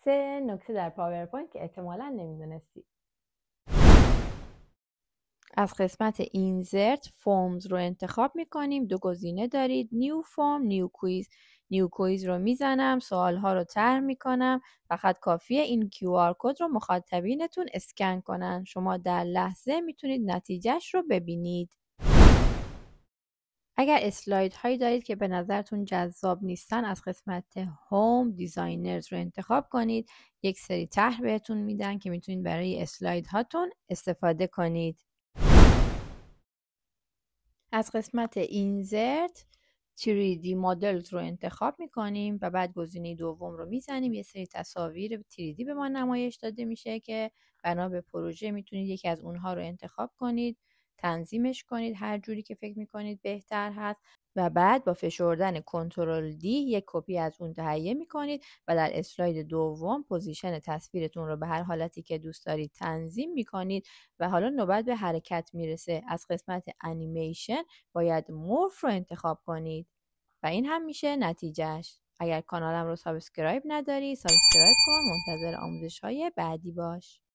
3 نکته در پاورپوینت که احتمالاً نمیدونستی. از قسمت اینزرت فورمز رو انتخاب میکنیم. 2 گزینه دارید، نیو فرم، نیو کویز. نیو کویز رو میزنم، سوالها رو طرح میکنم. فقط کافیه این QR کد رو مخاطبینتون اسکن کنن. شما در لحظه میتونید نتیجهش رو ببینید. اگر اسلاید هایی دارید که به نظرتون جذاب نیستن، از قسمت هوم دیزاینرز رو انتخاب کنید. یک سری طرح بهتون میدن که میتونید برای اسلاید هاتون استفاده کنید. از قسمت اینزرت 3D مدلز رو انتخاب میکنیم و بعد گزینه دوم رو میزنیم. یه سری تصاویر 3D به ما نمایش داده میشه که بنا به پروژه میتونید یکی از اونها رو انتخاب کنید، تنظیمش کنید هر جوری که فکر میکنید بهتر هست و بعد با فشردن کنترل دی یک کپی از اون تهیه میکنید و در اسلاید دوم پوزیشن تصویرتون رو به هر حالتی که دوست دارید تنظیم میکنید و حالا نوبت به حرکت میرسه. از قسمت انیمیشن باید مورف رو انتخاب کنید و این هم میشه نتیجهش. اگر کانالم رو سابسکرایب نداری سابسکرایب کن، منتظر آموزش های بعدی باش.